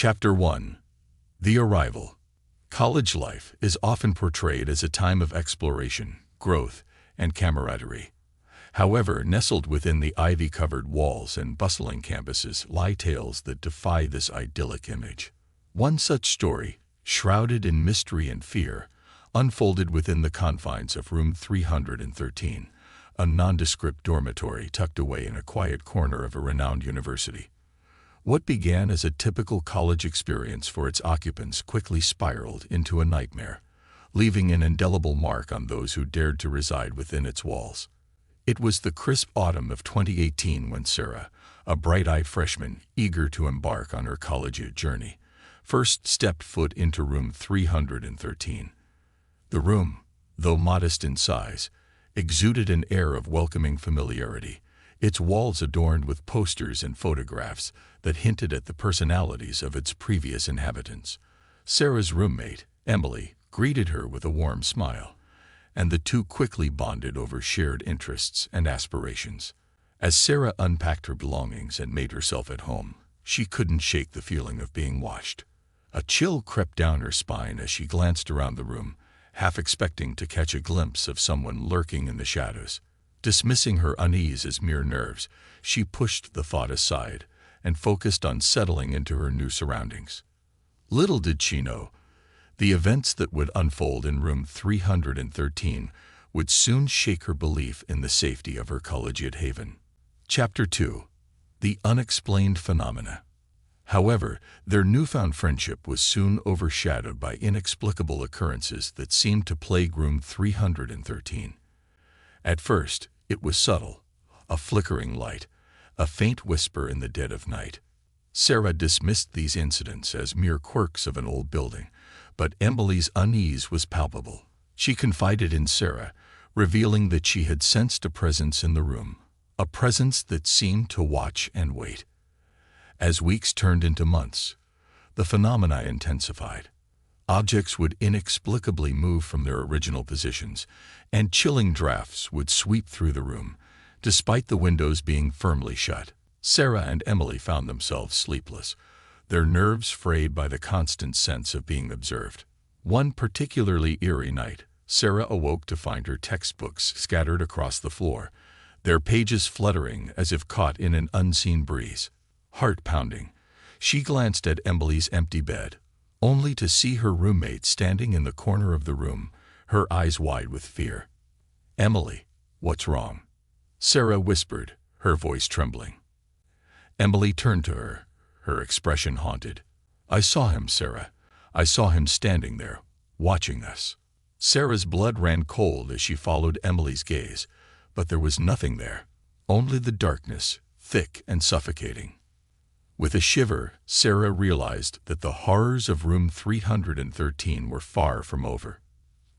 Chapter 1. The Arrival. College life is often portrayed as a time of exploration, growth, and camaraderie. However, nestled within the ivy-covered walls and bustling campuses lie tales that defy this idyllic image. One such story, shrouded in mystery and fear, unfolded within the confines of room 313, a nondescript dormitory tucked away in a quiet corner of a renowned university. What began as a typical college experience for its occupants quickly spiraled into a nightmare, leaving an indelible mark on those who dared to reside within its walls. It was the crisp autumn of 2018 when Sarah, a bright-eyed freshman eager to embark on her college journey, first stepped foot into room 313. The room, though modest in size, exuded an air of welcoming familiarity, its walls adorned with posters and photographs that hinted at the personalities of its previous inhabitants. Sarah's roommate, Emily, greeted her with a warm smile, and the two quickly bonded over shared interests and aspirations. As Sarah unpacked her belongings and made herself at home, she couldn't shake the feeling of being watched. A chill crept down her spine as she glanced around the room, half expecting to catch a glimpse of someone lurking in the shadows. Dismissing her unease as mere nerves, she pushed the thought aside and focused on settling into her new surroundings. Little did she know, the events that would unfold in room 313 would soon shake her belief in the safety of her collegiate haven. Chapter 2. The Unexplained Phenomena. However, their newfound friendship was soon overshadowed by inexplicable occurrences that seemed to plague room 313. At first, it was subtle, a flickering light, a faint whisper in the dead of night. Sarah dismissed these incidents as mere quirks of an old building, but Emily's unease was palpable. She confided in Sarah, revealing that she had sensed a presence in the room, a presence that seemed to watch and wait. As weeks turned into months, the phenomena intensified. Objects would inexplicably move from their original positions, and chilling drafts would sweep through the room, despite the windows being firmly shut. Sarah and Emily found themselves sleepless, their nerves frayed by the constant sense of being observed. One particularly eerie night, Sarah awoke to find her textbooks scattered across the floor, their pages fluttering as if caught in an unseen breeze. Heart pounding, she glanced at Emily's empty bed, only to see her roommate standing in the corner of the room, her eyes wide with fear. "Emily, what's wrong?" Sarah whispered, her voice trembling. Emily turned to her, her expression haunted. "I saw him, Sarah. I saw him standing there, watching us." Sarah's blood ran cold as she followed Emily's gaze, but there was nothing there, only the darkness, thick and suffocating. With a shiver, Sarah realized that the horrors of room 313 were far from over.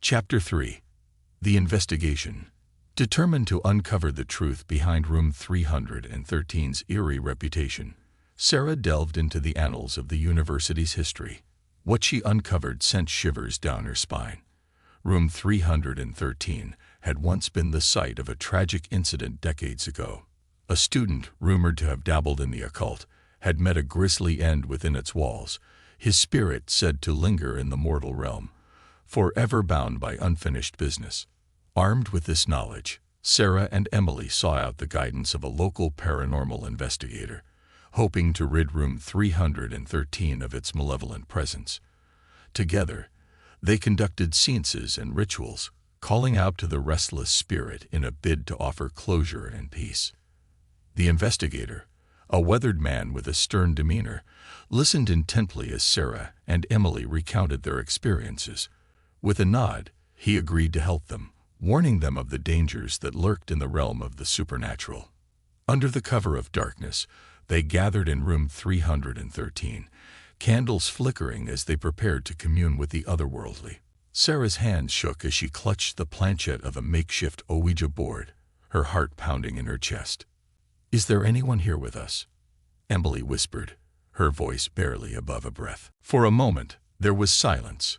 Chapter 3. The Investigation. Determined to uncover the truth behind room 313's eerie reputation, Sarah delved into the annals of the university's history. What she uncovered sent shivers down her spine. Room 313 had once been the site of a tragic incident decades ago. A student, rumored to have dabbled in the occult, had met a grisly end within its walls, his spirit said to linger in the mortal realm, forever bound by unfinished business. Armed with this knowledge, Sarah and Emily sought out the guidance of a local paranormal investigator, hoping to rid room 313 of its malevolent presence. Together, they conducted seances and rituals, calling out to the restless spirit in a bid to offer closure and peace. The investigator, a weathered man with a stern demeanor, listened intently as Sarah and Emily recounted their experiences. With a nod, he agreed to help them, warning them of the dangers that lurked in the realm of the supernatural. Under the cover of darkness, they gathered in room 313, candles flickering as they prepared to commune with the otherworldly. Sarah's hands shook as she clutched the planchette of a makeshift Ouija board, her heart pounding in her chest. "Is there anyone here with us?" Emily whispered, her voice barely above a breath. For a moment, there was silence.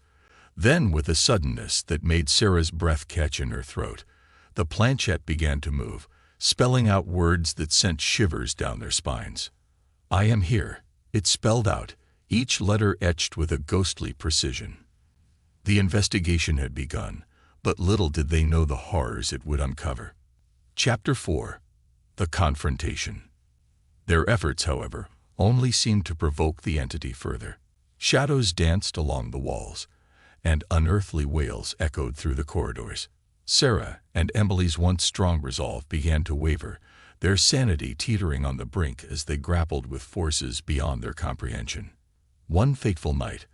Then, with a suddenness that made Sarah's breath catch in her throat, the planchette began to move, spelling out words that sent shivers down their spines. "I am here," it spelled out, each letter etched with a ghostly precision. The investigation had begun, but little did they know the horrors it would uncover. Chapter 4. The Confrontation. Their efforts, however, only seemed to provoke the entity further. Shadows danced along the walls, and unearthly wails echoed through the corridors. Sarah and Emily's once strong resolve began to waver, their sanity teetering on the brink as they grappled with forces beyond their comprehension. One fateful night,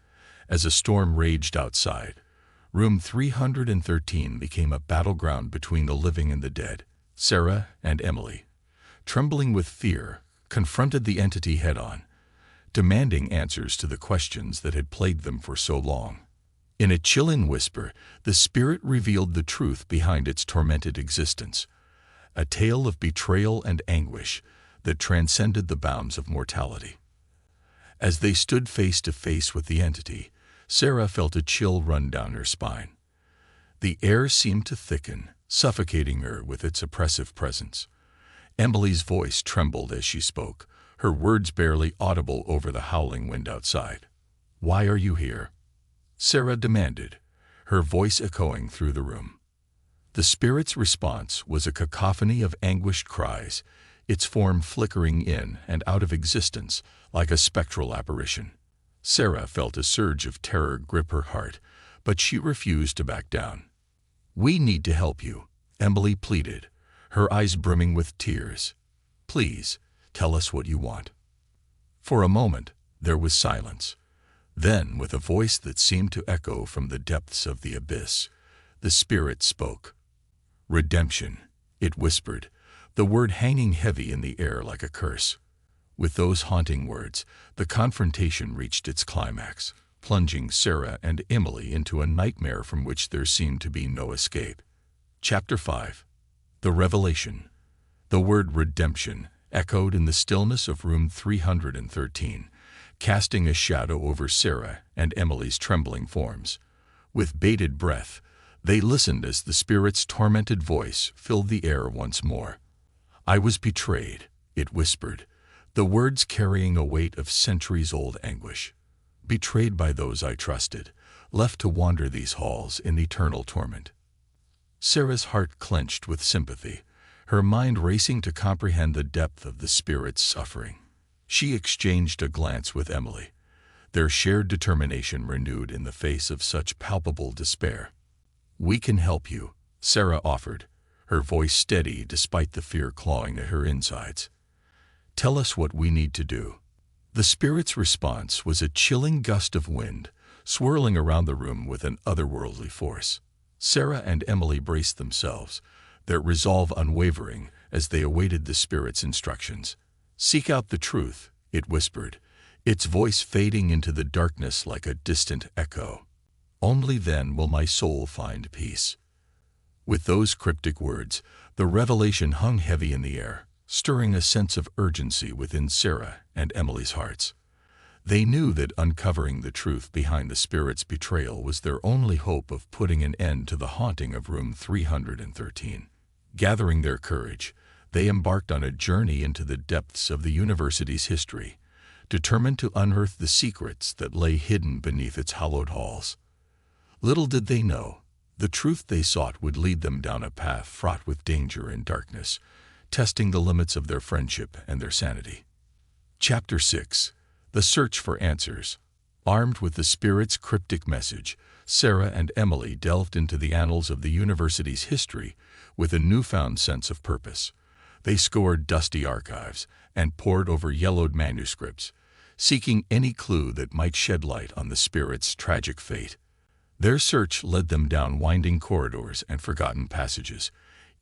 as a storm raged outside, room 313 became a battleground between the living and the dead. Sarah and Emily, trembling with fear, confronted the entity head-on, demanding answers to the questions that had plagued them for so long. In a chilling whisper, the spirit revealed the truth behind its tormented existence, a tale of betrayal and anguish that transcended the bounds of mortality. As they stood face to face with the entity, Sarah felt a chill run down her spine. The air seemed to thicken, suffocating her with its oppressive presence. Emily's voice trembled as she spoke, her words barely audible over the howling wind outside. "Why are you here?" Sarah demanded, her voice echoing through the room. The spirit's response was a cacophony of anguished cries, its form flickering in and out of existence like a spectral apparition. Sarah felt a surge of terror grip her heart, but she refused to back down. "We need to help you," Emily pleaded, her eyes brimming with tears. "Please, tell us what you want." For a moment, there was silence. Then, with a voice that seemed to echo from the depths of the abyss, the spirit spoke. "Redemption," it whispered, the word hanging heavy in the air like a curse. With those haunting words, the confrontation reached its climax, plunging Sarah and Emily into a nightmare from which there seemed to be no escape. Chapter 5. The Revelation. The word redemption echoed in the stillness of room 313, casting a shadow over Sarah and Emily's trembling forms. With bated breath, they listened as the spirit's tormented voice filled the air once more. "I was betrayed," it whispered, the words carrying a weight of centuries-old anguish. "Betrayed by those I trusted, left to wander these halls in eternal torment." Sarah's heart clenched with sympathy, her mind racing to comprehend the depth of the spirit's suffering. She exchanged a glance with Emily, their shared determination renewed in the face of such palpable despair. "We can help you," Sarah offered, her voice steady despite the fear clawing at her insides. "Tell us what we need to do." The spirit's response was a chilling gust of wind, swirling around the room with an otherworldly force. Sarah and Emily braced themselves, their resolve unwavering as they awaited the spirit's instructions. "Seek out the truth," it whispered, its voice fading into the darkness like a distant echo. "Only then will my soul find peace." With those cryptic words, the revelation hung heavy in the air, stirring a sense of urgency within Sarah and Emily's hearts. They knew that uncovering the truth behind the spirit's betrayal was their only hope of putting an end to the haunting of room 313. Gathering their courage, they embarked on a journey into the depths of the university's history, determined to unearth the secrets that lay hidden beneath its hallowed halls. Little did they know, the truth they sought would lead them down a path fraught with danger and darkness, testing the limits of their friendship and their sanity. Chapter 6. The Search for Answers. Armed with the spirit's cryptic message, Sarah and Emily delved into the annals of the university's history with a newfound sense of purpose. They scoured dusty archives and pored over yellowed manuscripts, seeking any clue that might shed light on the spirit's tragic fate. Their search led them down winding corridors and forgotten passages,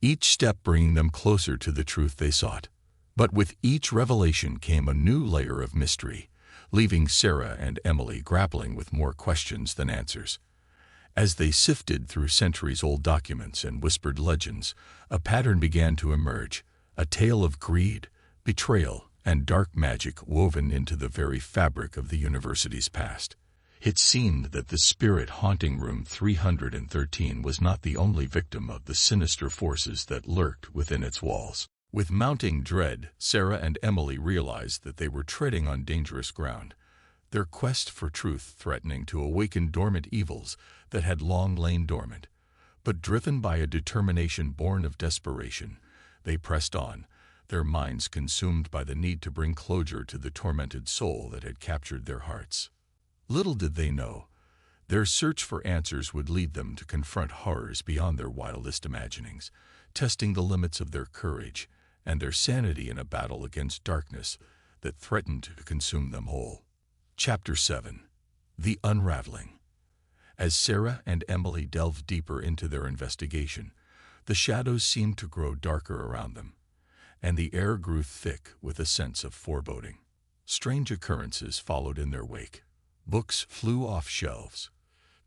each step bringing them closer to the truth they sought. But with each revelation came a new layer of mystery, leaving Sarah and Emily grappling with more questions than answers. As they sifted through centuries-old documents and whispered legends, a pattern began to emerge, a tale of greed, betrayal, and dark magic woven into the very fabric of the university's past. It seemed that the spirit haunting room 313 was not the only victim of the sinister forces that lurked within its walls. With mounting dread, Sarah and Emily realized that they were treading on dangerous ground. their quest for truth threatening to awaken dormant evils that had long lain dormant. But driven by a determination born of desperation, they pressed on, their minds consumed by the need to bring closure to the tormented soul that had captured their hearts. Little did they know, their search for answers would lead them to confront horrors beyond their wildest imaginings, testing the limits of their courage and their sanity in a battle against darkness that threatened to consume them whole. Chapter 7. The Unraveling. As Sarah and Emily delved deeper into their investigation, the shadows seemed to grow darker around them, and the air grew thick with a sense of foreboding. Strange occurrences followed in their wake. Books flew off shelves,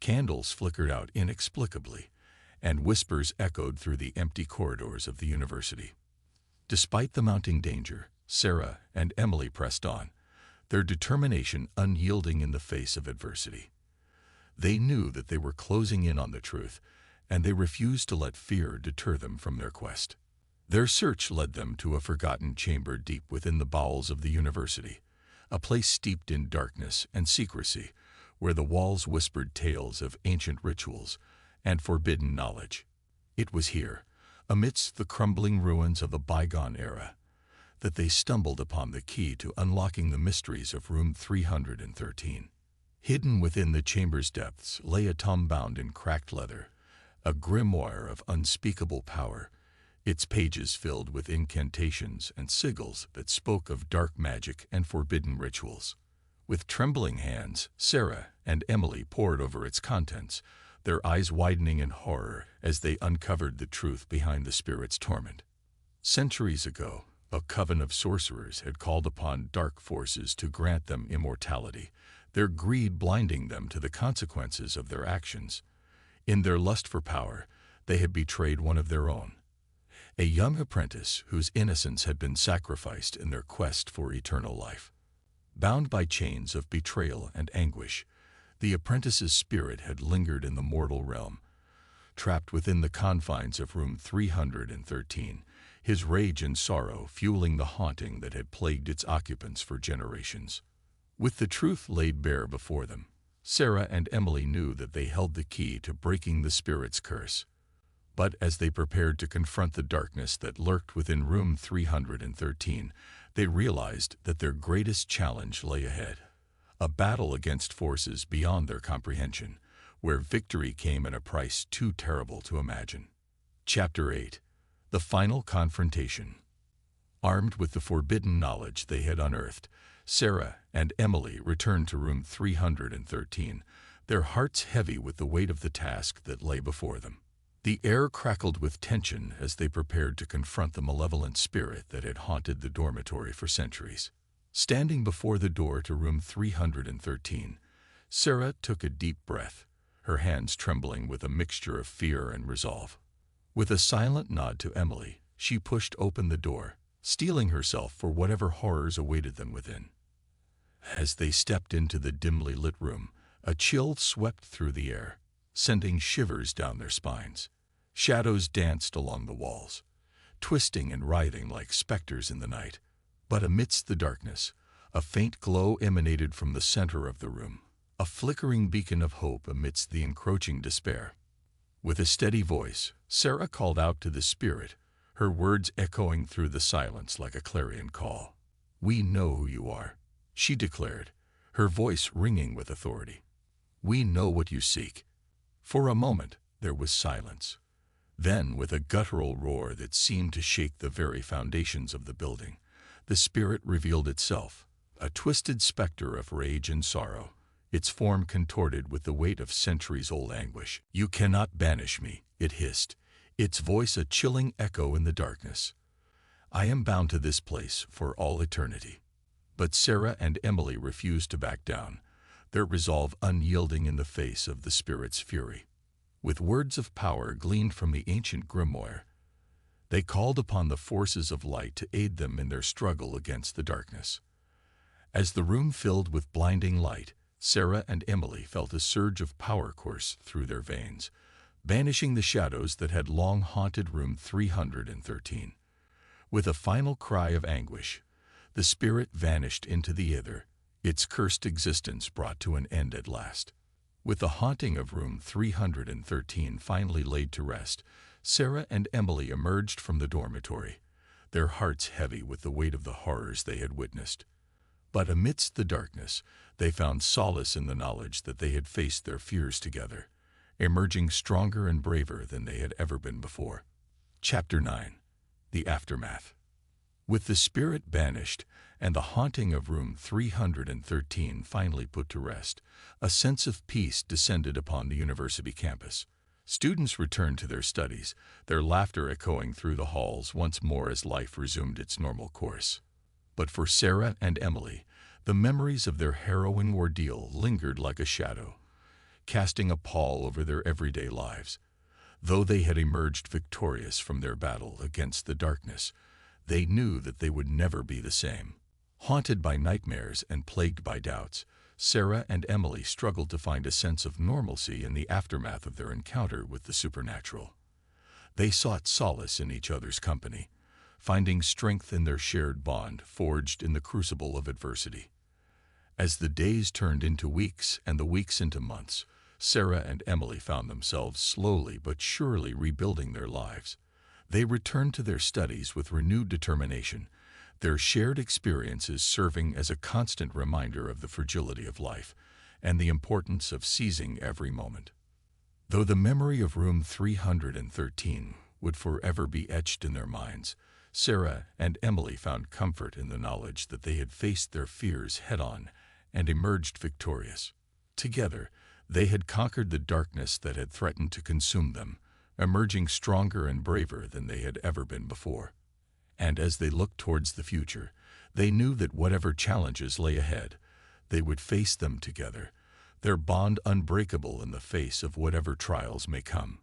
candles flickered out inexplicably, and whispers echoed through the empty corridors of the university. Despite the mounting danger, Sarah and Emily pressed on, their determination unyielding in the face of adversity. They knew that they were closing in on the truth, and they refused to let fear deter them from their quest. Their search led them to a forgotten chamber deep within the bowels of the university, a place steeped in darkness and secrecy, where the walls whispered tales of ancient rituals and forbidden knowledge. It was here, amidst the crumbling ruins of a bygone era, that they stumbled upon the key to unlocking the mysteries of room 313. Hidden within the chamber's depths lay a tome bound in cracked leather, a grimoire of unspeakable power, its pages filled with incantations and sigils that spoke of dark magic and forbidden rituals. With trembling hands, Sarah and Emily pored over its contents, their eyes widening in horror as they uncovered the truth behind the spirit's torment. Centuries ago, a coven of sorcerers had called upon dark forces to grant them immortality, their greed blinding them to the consequences of their actions. In their lust for power, they had betrayed one of their own, a young apprentice whose innocence had been sacrificed in their quest for eternal life. Bound by chains of betrayal and anguish, the apprentice's spirit had lingered in the mortal realm. Trapped within the confines of room 313, his rage and sorrow fueling the haunting that had plagued its occupants for generations. With the truth laid bare before them, Sarah and Emily knew that they held the key to breaking the spirit's curse. But as they prepared to confront the darkness that lurked within room 313, they realized that their greatest challenge lay ahead, a battle against forces beyond their comprehension, where victory came at a price too terrible to imagine. Chapter 8. The Final Confrontation. Armed with the forbidden knowledge they had unearthed, Sarah and Emily returned to room 313, their hearts heavy with the weight of the task that lay before them. The air crackled with tension as they prepared to confront the malevolent spirit that had haunted the dormitory for centuries. Standing before the door to room 313, Sarah took a deep breath, her hands trembling with a mixture of fear and resolve. With a silent nod to Emily, she pushed open the door, steeling herself for whatever horrors awaited them within. As they stepped into the dimly lit room, a chill swept through the air, sending shivers down their spines. Shadows danced along the walls, twisting and writhing like specters in the night. But amidst the darkness, a faint glow emanated from the center of the room, a flickering beacon of hope amidst the encroaching despair. With a steady voice, Sarah called out to the spirit, her words echoing through the silence like a clarion call. "We know who you are," she declared, her voice ringing with authority. "We know what you seek." For a moment, there was silence. Then, with a guttural roar that seemed to shake the very foundations of the building, the spirit revealed itself, a twisted specter of rage and sorrow, its form contorted with the weight of centuries-old anguish. "You cannot banish me," it hissed, its voice a chilling echo in the darkness. "I am bound to this place for all eternity." But Sarah and Emily refused to back down, their resolve unyielding in the face of the spirit's fury. With words of power gleaned from the ancient grimoire, they called upon the forces of light to aid them in their struggle against the darkness. As the room filled with blinding light, Sarah and Emily felt a surge of power course through their veins, banishing the shadows that had long haunted room 313. With a final cry of anguish, the spirit vanished into the ether, its cursed existence brought to an end at last. With the haunting of room 313 finally laid to rest, Sarah and Emily emerged from the dormitory, their hearts heavy with the weight of the horrors they had witnessed. But amidst the darkness, they found solace in the knowledge that they had faced their fears together, emerging stronger and braver than they had ever been before. Chapter 9. The Aftermath. With the spirit banished and the haunting of room 313 finally put to rest, a sense of peace descended upon the university campus. Students returned to their studies, their laughter echoing through the halls once more as life resumed its normal course. But for Sarah and Emily, the memories of their harrowing ordeal lingered like a shadow, casting a pall over their everyday lives. Though they had emerged victorious from their battle against the darkness, they knew that they would never be the same. Haunted by nightmares and plagued by doubts, Sarah and Emily struggled to find a sense of normalcy in the aftermath of their encounter with the supernatural. They sought solace in each other's company, finding strength in their shared bond forged in the crucible of adversity. As the days turned into weeks and the weeks into months, Sarah and Emily found themselves slowly but surely rebuilding their lives. They returned to their studies with renewed determination, their shared experiences serving as a constant reminder of the fragility of life and the importance of seizing every moment. Though the memory of room 313 would forever be etched in their minds, Sarah and Emily found comfort in the knowledge that they had faced their fears head-on and emerged victorious. Together, they had conquered the darkness that had threatened to consume them, emerging stronger and braver than they had ever been before. And as they looked towards the future, they knew that whatever challenges lay ahead, they would face them together, their bond unbreakable in the face of whatever trials may come.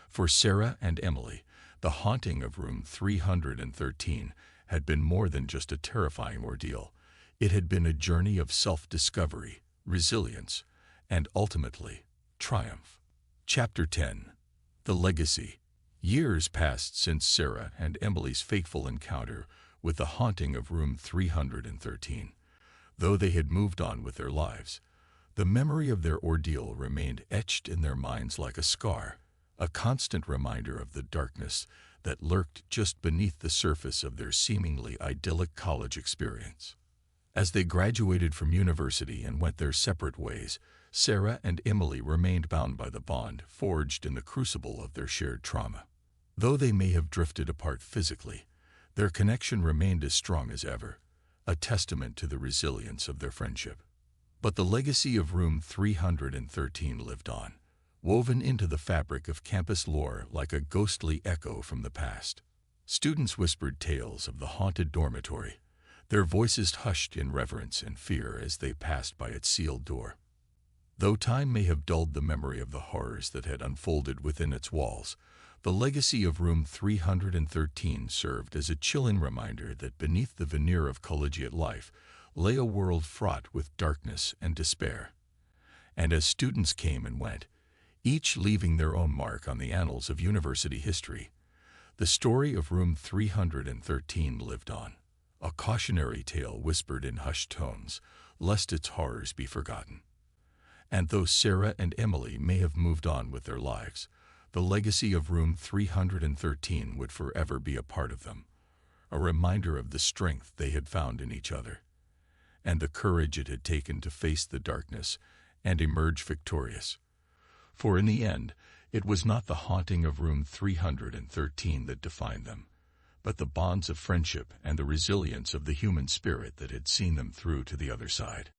For Sarah and Emily, the haunting of room 313 had been more than just a terrifying ordeal. It had been a journey of self-discovery, resilience, and ultimately, triumph. Chapter 10. The Legacy. Years passed since Sarah and Emily's fateful encounter with the haunting of room 313. Though they had moved on with their lives, the memory of their ordeal remained etched in their minds like a scar, a constant reminder of the darkness that lurked just beneath the surface of their seemingly idyllic college experience. As they graduated from university and went their separate ways, Sarah and Emily remained bound by the bond forged in the crucible of their shared trauma. Though they may have drifted apart physically, their connection remained as strong as ever, a testament to the resilience of their friendship. But the legacy of room 313 lived on, woven into the fabric of campus lore like a ghostly echo from the past. Students whispered tales of the haunted dormitory, their voices hushed in reverence and fear as they passed by its sealed door. Though time may have dulled the memory of the horrors that had unfolded within its walls, the legacy of room 313 served as a chilling reminder that beneath the veneer of collegiate life lay a world fraught with darkness and despair. And as students came and went, each leaving their own mark on the annals of university history, the story of room 313 lived on, a cautionary tale whispered in hushed tones, lest its horrors be forgotten. And though Sarah and Emily may have moved on with their lives, the legacy of room 313 would forever be a part of them, a reminder of the strength they had found in each other, and the courage it had taken to face the darkness and emerge victorious. For in the end, it was not the haunting of room 313 that defined them, but the bonds of friendship and the resilience of the human spirit that had seen them through to the other side.